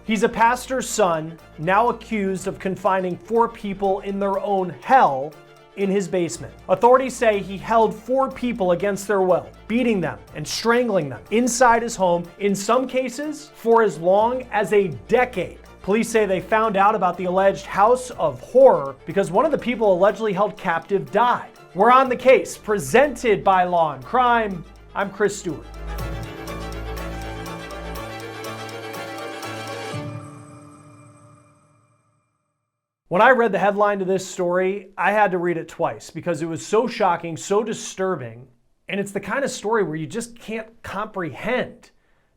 He's a pastor's son, now accused of confining 4 people in their own hell in his basement. Authorities say he held 4 people against their will, beating them and strangling them inside his home, in some cases for as long as a decade. Police say they found out about the alleged house of horror because one of the people allegedly held captive died. We're on the case, presented by Law and Crime. I'm Chris Stewart. When I read the headline to this story, I had to read it twice because it was so shocking, so disturbing, and it's the kind of story where you just can't comprehend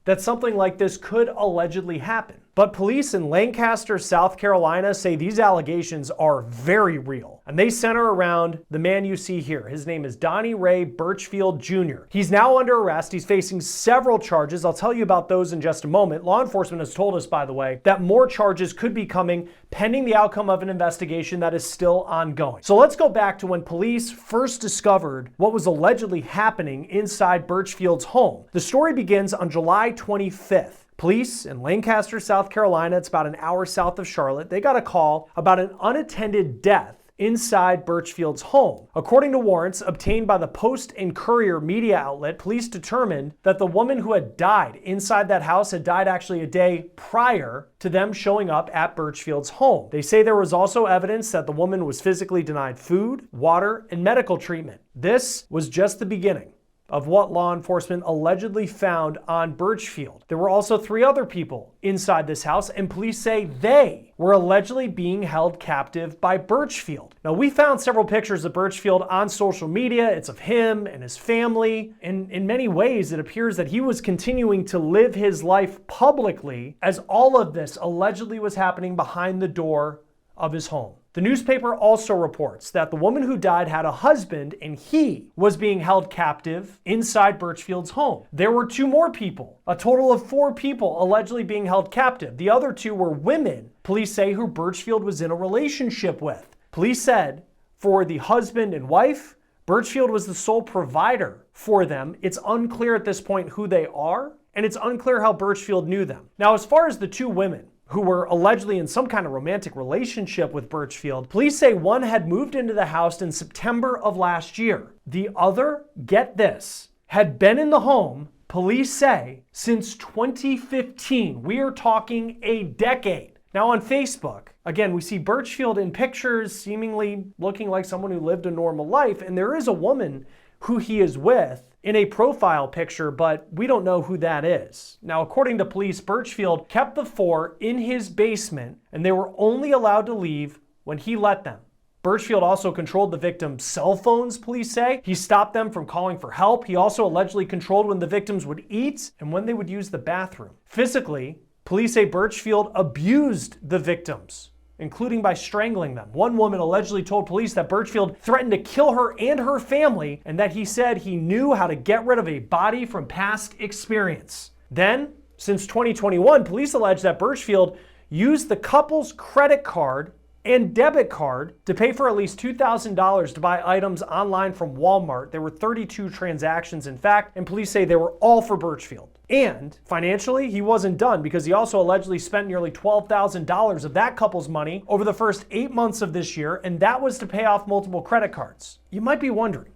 that something like this could allegedly happen. But police in Lancaster, South Carolina say these allegations are very real, and they center around the man you see here. His name is Donnie Ray Birchfield Jr. He's now under arrest. He's facing several charges. I'll tell you about those in just a moment. Law enforcement has told us, by the way, that more charges could be coming pending the outcome of an investigation that is still ongoing. So let's go back to when police first discovered what was allegedly happening inside Birchfield's home. The story begins on July 25th. Police in Lancaster, South Carolina, it's about an hour south of Charlotte, they got a call about an unattended death inside Birchfield's home. According to warrants obtained by the Post and Courier media outlet, police determined that the woman who had died inside that house had died actually a day prior to them showing up at Birchfield's home. They say there was also evidence that the woman was physically denied food, water, and medical treatment. This was just the beginning of what law enforcement allegedly found on Birchfield. There were also 3 other people inside this house, and police say they were allegedly being held captive by Birchfield. Now, we found several pictures of Birchfield on social media. It's of him and his family, and in many ways, it appears that he was continuing to live his life publicly as all of this allegedly was happening behind the door of his home. The newspaper also reports that the woman who died had a husband and he was being held captive inside Birchfield's home. There were 2 more people, a total of 4 people allegedly being held captive. The other 2 were women, police say, who Birchfield was in a relationship with. Police said for the husband and wife, Birchfield was the sole provider for them. It's unclear at this point who they are, and it's unclear how Birchfield knew them. Now, as far as the 2 women who were allegedly in some kind of romantic relationship with Birchfield, police say one had moved into the house in September of last year. The other, get this, had been in the home, police say, since 2015. We are talking a decade. Now on Facebook, again, we see Birchfield in pictures seemingly looking like someone who lived a normal life, and there is a woman who he is with in a profile picture, but we don't know who that is. Now, according to police, Birchfield kept the 4 in his basement, and they were only allowed to leave when he let them. Birchfield also controlled the victims' cell phones, police say. He stopped them from calling for help. He also allegedly controlled when the victims would eat and when they would use the bathroom. Physically, police say Birchfield abused the victims, including by strangling them. One woman allegedly told police that Birchfield threatened to kill her and her family, and that he said he knew how to get rid of a body from past experience. Then, since 2021, police allege that Birchfield used the couple's credit card and debit card to pay for at least $2,000 to buy items online from Walmart. There were 32 transactions, in fact, and police say they were all for Birchfield. And financially, he wasn't done because he also allegedly spent nearly $12,000 of that couple's money over the first 8 months of this year, and that was to pay off multiple credit cards. You might be wondering,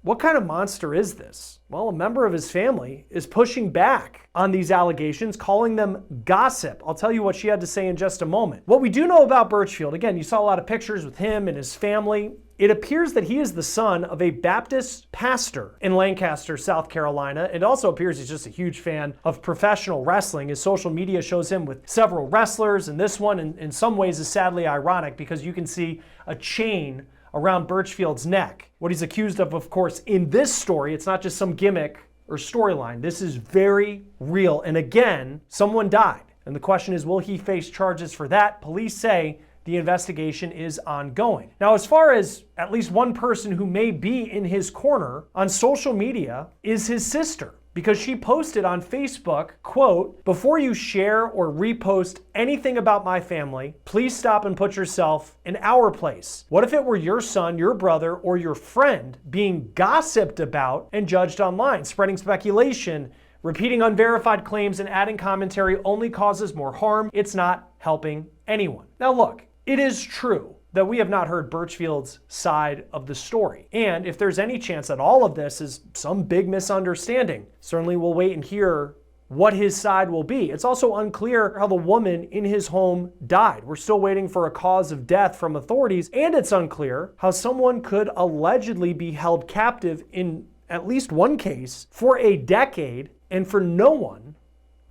what kind of monster is this? Well, a member of his family is pushing back on these allegations, calling them gossip. I'll tell you what she had to say in just a moment. What we do know about Birchfield, again, you saw a lot of pictures with him and his family. It appears that he is the son of a Baptist pastor in Lancaster, South Carolina. It also appears he's just a huge fan of professional wrestling. His social media shows him with several wrestlers, and this one in some ways is sadly ironic because you can see a chain around Birchfield's neck. What he's accused of course, in this story, it's not just some gimmick or storyline. This is very real. And again, someone died. And the question is, will he face charges for that? Police say the investigation is ongoing. Now, as far as at least one person who may be in his corner on social media is his sister, because she posted on Facebook, quote, "Before you share or repost anything about my family, please stop and put yourself in our place. What if it were your son, your brother, or your friend being gossiped about and judged online, spreading speculation, Repeating unverified claims and adding commentary only causes more harm. It's not helping anyone. Now look, it is true that we have not heard Birchfield's side of the story. And if there's any chance that all of this is some big misunderstanding, certainly we'll wait and hear what his side will be. It's also unclear how the woman in his home died. We're still waiting for a cause of death from authorities, and it's unclear how someone could allegedly be held captive in at least one case for a decade and for no one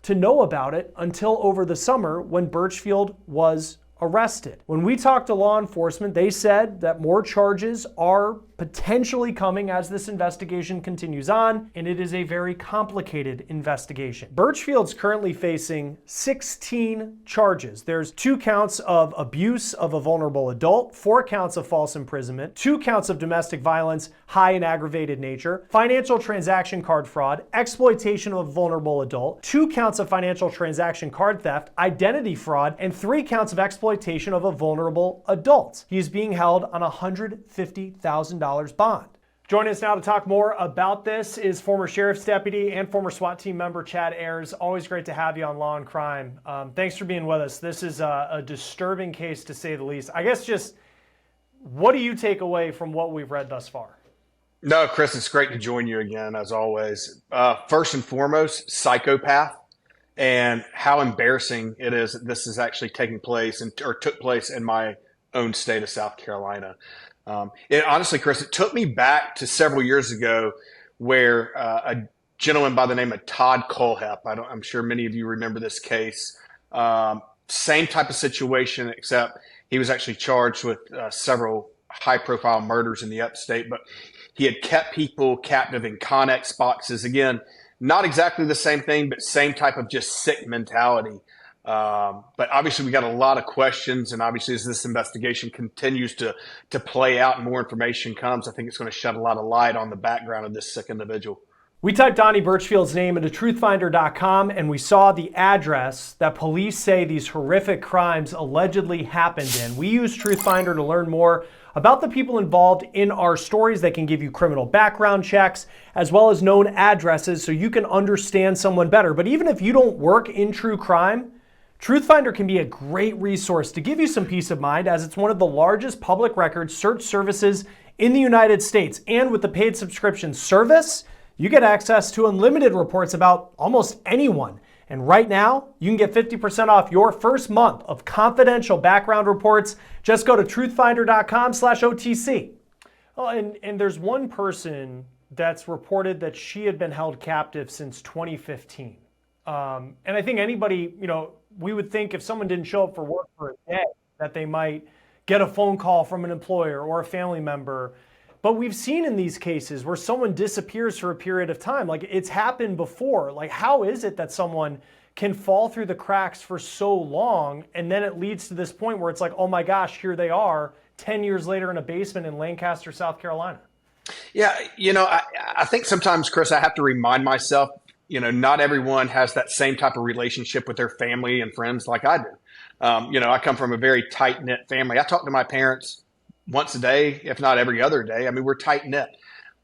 to know about it until over the summer when Birchfield was arrested. When we talked to law enforcement, they said that more charges are potentially coming as this investigation continues on, and it is a very complicated investigation. Birchfield's currently facing 16 charges. There's 2 counts of abuse of a vulnerable adult, 4 counts of false imprisonment, 2 counts of domestic violence, high and aggravated nature, financial transaction card fraud, exploitation of a vulnerable adult, 2 counts of financial transaction card theft, identity fraud, and 3 counts of exploitation of a vulnerable adult. He's being held on a $150,000 bond. Joining us now to talk more about this is former sheriff's deputy and former SWAT team member Chad Ayers. Always great to have you on Law and Crime. Thanks for being with us. This is a disturbing case to say the least. I guess just what do you take away from what we've read thus far? No, Chris, it's great to join you again, as always. First and foremost, psychopath, and how embarrassing it is that this is actually taking place or took place in my own state of South Carolina. Honestly, Chris, it took me back to several years ago where a gentleman by the name of Todd Colehep, I'm sure many of you remember this case, same type of situation, except he was actually charged with several high-profile murders in the upstate, but he had kept people captive in Connex boxes. Again, not exactly the same thing, but same type of just sick mentality. But obviously we got a lot of questions, and obviously as this investigation continues to play out and more information comes, I think it's going to shed a lot of light on the background of this sick individual. We typed Donnie Birchfield's name into truthfinder.com and we saw the address that police say these horrific crimes allegedly happened in. We used Truthfinder to learn more about the people involved in our stories. They can give you criminal background checks as well as known addresses so you can understand someone better. But even if you don't work in true crime, Truthfinder can be a great resource to give you some peace of mind, as it's one of the largest public record search services in the United States. And with the paid subscription service, you get access to unlimited reports about almost anyone. And right now, you can get 50% off your first month of confidential background reports. Just go to truthfinder.com/OTC. Oh, and there's one person that's reported that she had been held captive since 2015. And I think anybody, we would think if someone didn't show up for work for a day, that they might get a phone call from an employer or a family member. But we've seen in these cases where someone disappears for a period of time. Like, it's happened before. Like, how is it that someone can fall through the cracks for so long, and then it leads to this point where it's like, oh my gosh, here they are 10 years later in a basement in Lancaster, South Carolina? Yeah, I think sometimes, Chris, I have to remind myself, not everyone has that same type of relationship with their family and friends like I do. I come from a very tight-knit family. I talk to my parents once a day, if not every other day. I mean, we're tight-knit.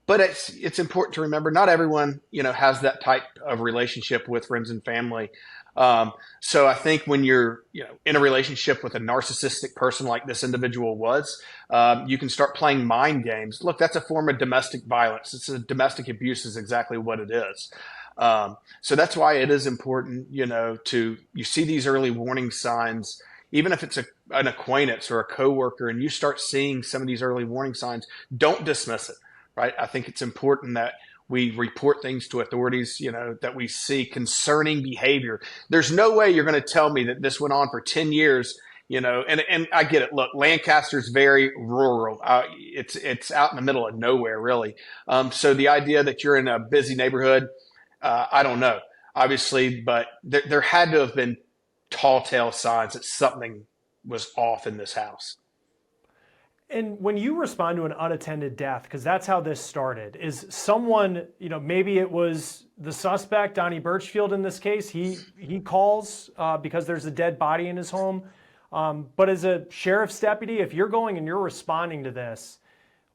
But it's important to remember not everyone, has that type of relationship with friends and family. So I think when you're, in a relationship with a narcissistic person like this individual was, you can start playing mind games. Look, that's a form of domestic violence. Domestic abuse is exactly what it is. So that's why it is important, you see these early warning signs, even if it's an acquaintance or a coworker, and you start seeing some of these early warning signs, don't dismiss it, right? I think it's important that we report things to authorities, that we see concerning behavior. There's no way you're going to tell me that this went on for 10 years, and I get it. Look, Lancaster's very rural. It's out in the middle of nowhere, really. So the idea that you're in a busy neighborhood, I don't know, obviously, but there had to have been tall tale signs that something was off in this house. And when you respond to an unattended death, because that's how this started, is someone, maybe it was the suspect, Donnie Birchfield in this case, he calls because there's a dead body in his home. But as a sheriff's deputy, if you're going and you're responding to this,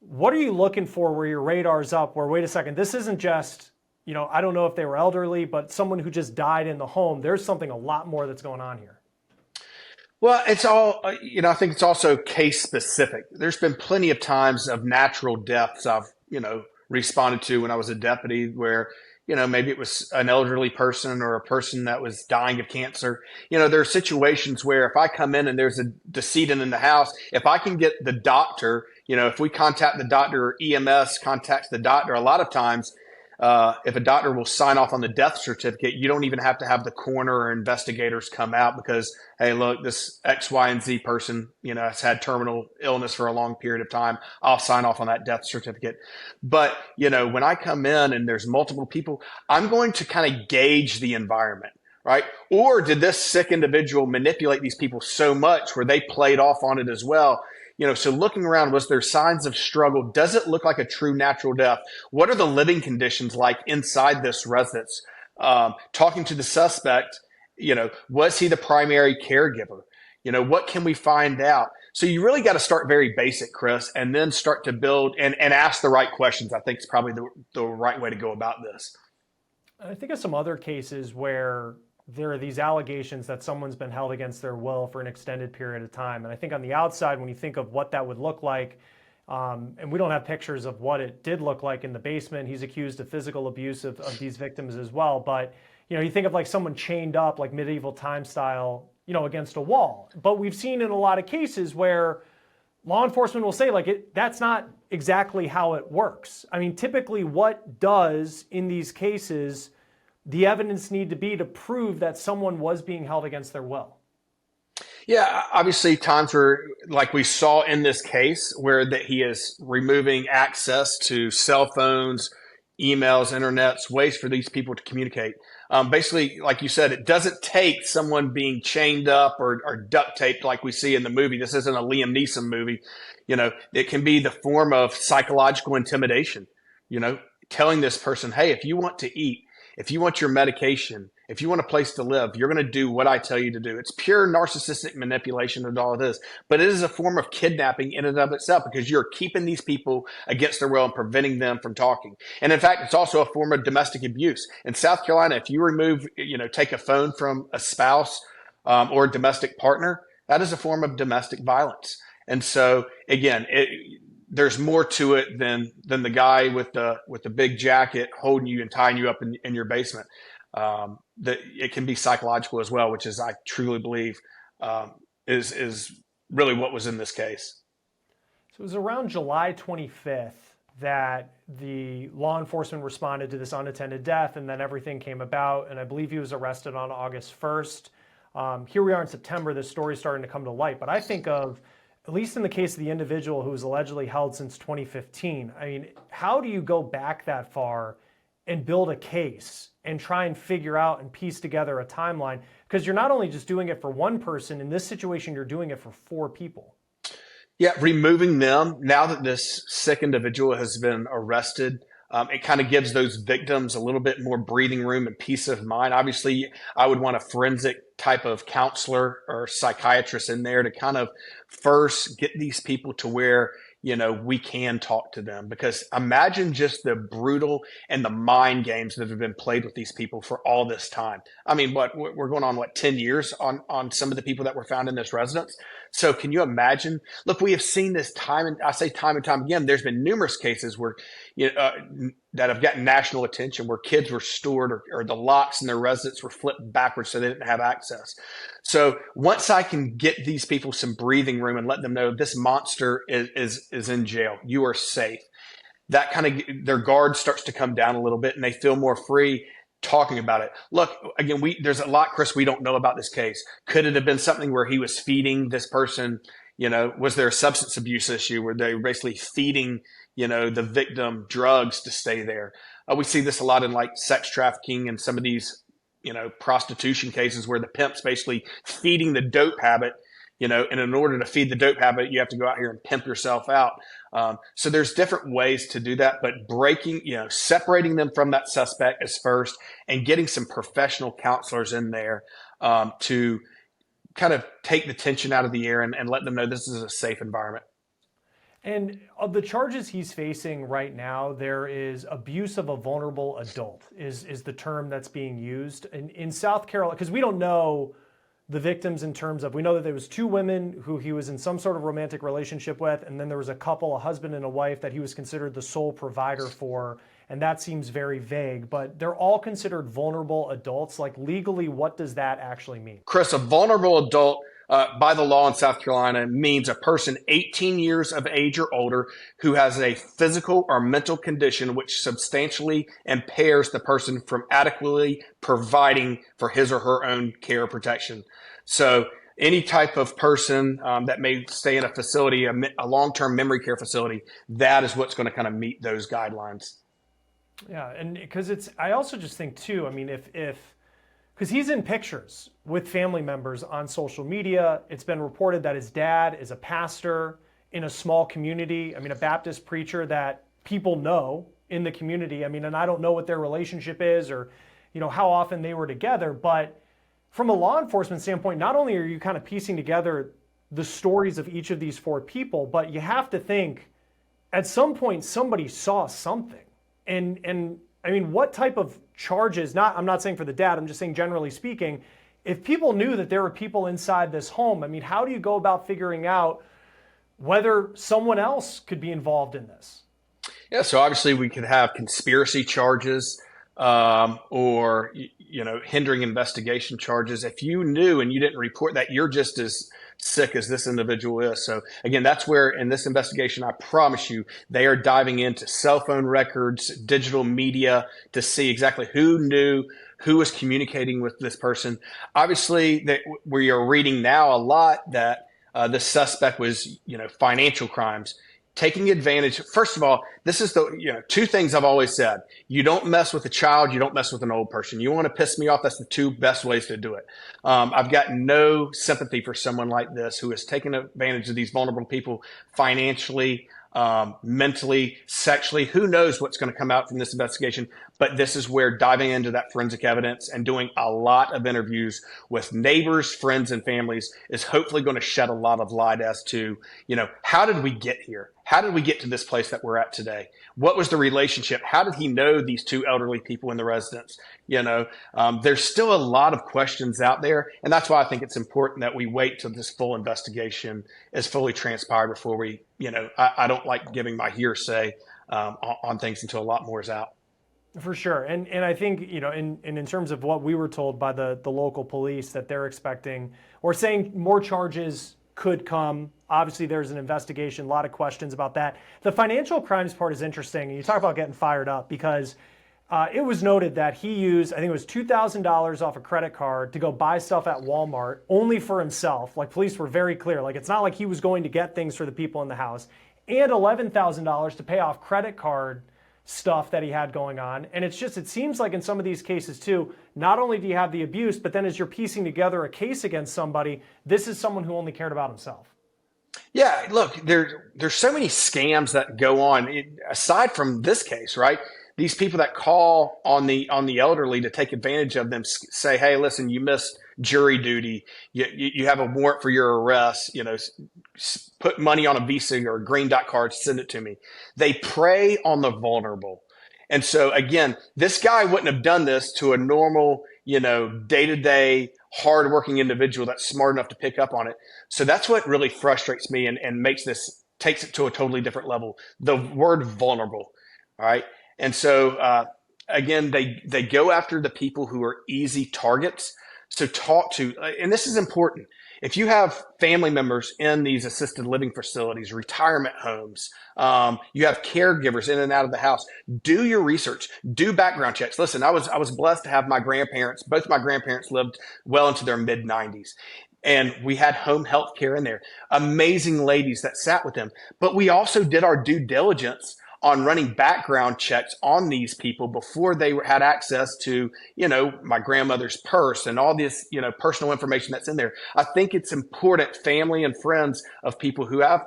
what are you looking for where your radar's up, where, wait a second, this isn't just I don't know if they were elderly, but someone who just died in the home, there's something a lot more that's going on here. Well, it's all, I think it's also case specific. There's been plenty of times of natural deaths I've, responded to when I was a deputy where, maybe it was an elderly person or a person that was dying of cancer. There are situations where if I come in and there's a decedent in the house, if I can get the doctor, if we contact the doctor or EMS contacts the doctor, a lot of times, if a doctor will sign off on the death certificate, you don't even have to have the coroner or investigators come out because, hey, look, this X, Y, and Z person, has had terminal illness for a long period of time. I'll sign off on that death certificate. But, when I come in and there's multiple people, I'm going to kind of gauge the environment, right? Or did this sick individual manipulate these people so much where they played off on it as well? So looking around, was there signs of struggle? Does it look like a true natural death? What are the living conditions like inside this residence? Talking to the suspect, was he the primary caregiver? What can we find out? So you really got to start very basic, Chris, and then start to build and ask the right questions. I think is probably the right way to go about this. I think of some other cases where there are these allegations that someone's been held against their will for an extended period of time. And I think on the outside, when you think of what that would look like, and we don't have pictures of what it did look like in the basement. He's accused of physical abuse of these victims as well. But, you think of like someone chained up like medieval time style, against a wall. But we've seen in a lot of cases where law enforcement will say that's not exactly how it works. I mean, typically what does in these cases the evidence need to be to prove that someone was being held against their will? Yeah, obviously times where, like we saw in this case, where that he is removing access to cell phones, emails, internets, ways for these people to communicate. Basically, like you said, it doesn't take someone being chained up or duct taped like we see in the movie. This isn't a Liam Neeson movie. It can be the form of psychological intimidation, telling this person, hey, if you want to eat, if you want your medication, if you want a place to live, you're going to do what I tell you to do. It's pure narcissistic manipulation of all of this, but it is a form of kidnapping in and of itself because you're keeping these people against their will and preventing them from talking. And in fact, it's also a form of domestic abuse. In South Carolina, if you remove, take a phone from a spouse or a domestic partner, that is a form of domestic violence. And so again, there's more to it than the guy with the big jacket holding you and tying you up in your basement. That it can be psychological as well, which is I truly believe is really what was in this case. So it was around July 25th that the law enforcement responded to this unattended death, and then everything came about. And I believe he was arrested on August 1st. Here we are in September. This story's starting to come to light. But I think of, at least in the case of the individual who was allegedly held since 2015, I mean, how do you go back that far and build a case and try and figure out and piece together a timeline? Because you're not only just doing it for one person. In this situation, you're doing it for 4 people. Yeah, removing them, now that this sick individual has been arrested, it kind of gives those victims a little bit more breathing room and peace of mind. Obviously, I would want a forensic type of counselor or psychiatrist in there to kind of first get these people to where, we can talk to them. Because imagine just the brutal and the mind games that have been played with these people for all this time. I mean, we're going on 10 years on some of the people that were found in this residence. So can you imagine? Look, we have seen this time and time again. There's been numerous cases where, that have gotten national attention where kids were stored or the locks in their residence were flipped backwards so they didn't have access. So once I can get these people some breathing room and let them know this monster is in jail, you are safe, that kind of their guard starts to come down a little bit and they feel more free talking about it. Look, again, there's a lot, Chris, we don't know about this case. Could it have been something where he was feeding this person? Was there a substance abuse issue where they were basically feeding, the victim drugs to stay there? We see this a lot in like sex trafficking and some of these, prostitution cases where the pimp's basically feeding the dope habit, and in order to feed the dope habit, you have to go out here and pimp yourself out. So there's different ways to do that, but separating them from that suspect is first and getting some professional counselors in there to kind of take the tension out of the air and let them know this is a safe environment. And of the charges he's facing right now, there is abuse of a vulnerable adult is the term that's being used. In South Carolina, because we don't know the victims in terms of, we know that there was two women who he was in some sort of romantic relationship with, and then there was a couple, a husband and a wife, that he was considered the sole provider for, and that seems very vague, but they're all considered vulnerable adults. Like, legally, what does that actually mean? Chris, a vulnerable adult by the law in South Carolina means a person 18 years of age or older who has a physical or mental condition which substantially impairs the person from adequately providing for his or her own care or protection. So any type of person that may stay in a facility, a long-term memory care facility, that is what's going to kind of meet those guidelines. Yeah, and because I also just think too, I mean, because he's in pictures with family members on social media. It's been reported that his dad is a pastor in a small community. I mean, a Baptist preacher that people know in the community. I mean, and I don't know what their relationship is or, how often they were together. But from a law enforcement standpoint, not only are you kind of piecing together the stories of each of these four people, but you have to think at some point somebody saw something. And I mean, what type of charges, I'm not saying for the dad, I'm just saying generally speaking, if people knew that there were people inside this home, I mean, how do you go about figuring out whether someone else could be involved in this? Yeah, so obviously we could have conspiracy charges or, hindering investigation charges. If you knew and you didn't report that, you're just as sick as this individual is. So again, that's where in this investigation, I promise you, they are diving into cell phone records, digital media to see exactly who knew, who was communicating with this person. Obviously, we are reading now a lot that the suspect was, financial crimes. Taking advantage. First of all, this is two things I've always said. You don't mess with a child. You don't mess with an old person. You want to piss me off? That's the two best ways to do it. I've got no sympathy for someone like this who is taking advantage of these vulnerable people financially, mentally, sexually. Who knows what's going to come out from this investigation? But this is where diving into that forensic evidence and doing a lot of interviews with neighbors, friends, and families is hopefully going to shed a lot of light as to, how did we get here? How did we get to this place that we're at today? What was the relationship? How did he know these two elderly people in the residence? There's still a lot of questions out there. And that's why I think it's important that we wait till this full investigation is fully transpired before we, I don't like giving my hearsay on things until a lot more is out. For sure. And I think, in terms of what we were told by the local police, that they're expecting or saying more charges could come. Obviously, there's an investigation, a lot of questions about that. The financial crimes part is interesting. And you talk about getting fired up because it was noted that he used, I think it was $2,000 off a credit card to go buy stuff at Walmart only for himself. Like, police were very clear. Like, it's not like he was going to get things for the people in the house. And $11,000 to pay off credit card stuff that he had going on. And it seems like in some of these cases too, not only do you have the abuse, but then as you're piecing together a case against somebody, this is someone who only cared about himself. Yeah, look, there's so many scams that go on aside from this case, right? These people that call on the elderly to take advantage of them, say, "Hey, listen, you missed jury duty. You have a warrant for your arrest. Put money on a Visa or a green dot card, send it to me." They prey on the vulnerable. And so again, this guy wouldn't have done this to a normal, day-to-day hardworking individual that's smart enough to pick up on it. So that's what really frustrates me and takes it to a totally different level. The word vulnerable. All right. And so, again, they go after the people who are easy targets. So and this is important. If you have family members in these assisted living facilities, retirement homes, you have caregivers in and out of the house, do your research, do background checks. Listen, I was blessed to have both my grandparents lived well into their mid 90s. And we had home health care in there, amazing ladies that sat with them. But we also did our due diligence on running background checks on these people before they had access to, my grandmother's purse and all this, personal information that's in there. I think it's important, family and friends of people who have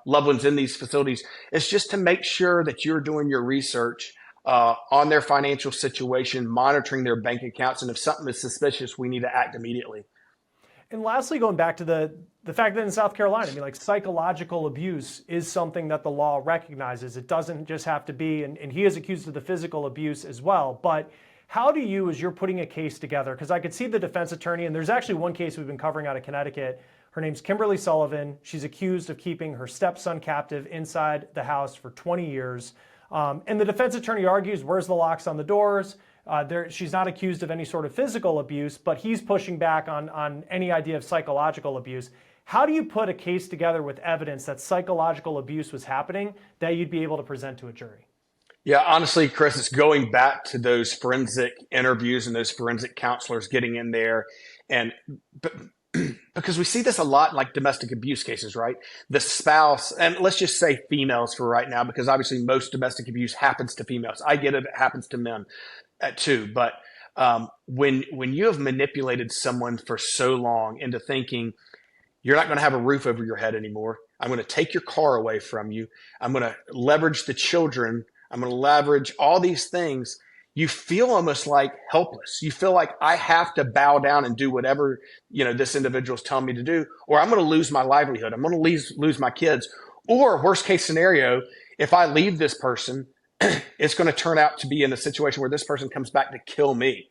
loved ones in these facilities, is just to make sure that you're doing your research on their financial situation, monitoring their bank accounts. And if something is suspicious, we need to act immediately. And lastly, going back to the fact that in South Carolina, I mean, like psychological abuse is something that the law recognizes. It doesn't just have to be, and he is accused of the physical abuse as well. But how do you, as you're putting a case together, because I could see the defense attorney, and there's actually one case we've been covering out of Connecticut. Her name's Kimberly Sullivan. She's accused of keeping her stepson captive inside the house for 20 years. And the defense attorney argues, where's the locks on the doors? She's not accused of any sort of physical abuse, but he's pushing back on any idea of psychological abuse. How do you put a case together with evidence that psychological abuse was happening that you'd be able to present to a jury? Yeah, honestly, Chris, it's going back to those forensic interviews and those forensic counselors getting in there. And because we see this a lot in like domestic abuse cases, right? The spouse, and let's just say females for right now, because obviously most domestic abuse happens to females. I get it, it happens to men too. But when you have manipulated someone for so long into thinking you're not going to have a roof over your head anymore, I'm going to take your car away from you, I'm going to leverage the children, I'm going to leverage all these things, you feel almost like helpless. You feel like I have to bow down and do whatever, this individual is telling me to do, or I'm going to lose my livelihood. I'm going to lose my kids. Or worst case scenario, if I leave this person, it's going to turn out to be in a situation where this person comes back to kill me.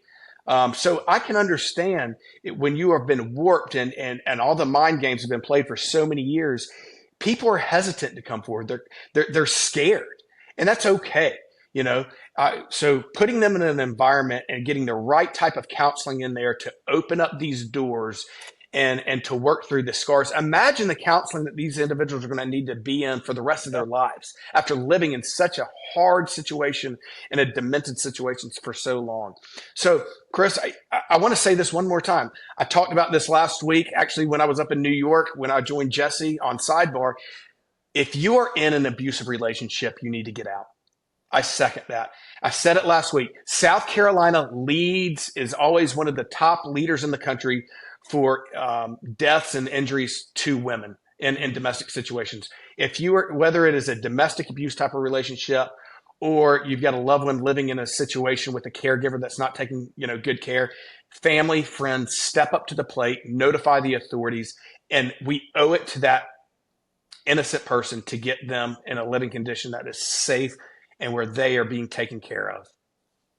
So I can understand it when you have been warped and all the mind games have been played for so many years. People are hesitant to come forward. They're scared, and that's okay. So putting them in an environment and getting the right type of counseling in there to open up these doors and to work through the scars. Imagine the counseling that these individuals are going to need to be in for the rest of their lives after living in such a hard situation, in a demented situation for so long. So, Chris, I want to say this one more time. I talked about this last week, actually, when I was up in New York, when I joined Jesse on Sidebar. If you are in an abusive relationship, you need to get out. I second that. I said it last week. South Carolina is always one of the top leaders in the country for deaths and injuries to women in domestic situations. Whether it is a domestic abuse type of relationship, or you've got a loved one living in a situation with a caregiver that's not taking good care, family, friends, step up to the plate, notify the authorities, and we owe it to that innocent person to get them in a living condition that is safe and where they are being taken care of.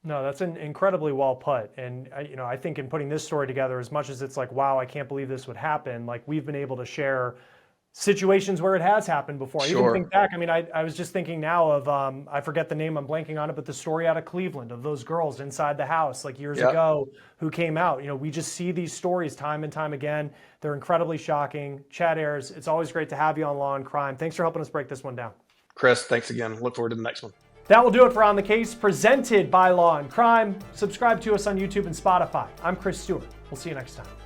No, that's incredibly well put. And I think in putting this story together, as much as it's like, wow, I can't believe this would happen, like we've been able to share situations where it has happened before. Sure. I even think back, I was just thinking now of, I forget the name, I'm blanking on it, but the story out of Cleveland of those girls inside the house like years ago who came out. We just see these stories time and time again. They're incredibly shocking. Chad Ayers, it's always great to have you on Law and Crime. Thanks for helping us break this one down. Chris, thanks again. Look forward to the next one. That will do it for On the Case, presented by Law and Crime. Subscribe to us on YouTube and Spotify. I'm Chris Stewart. We'll see you next time.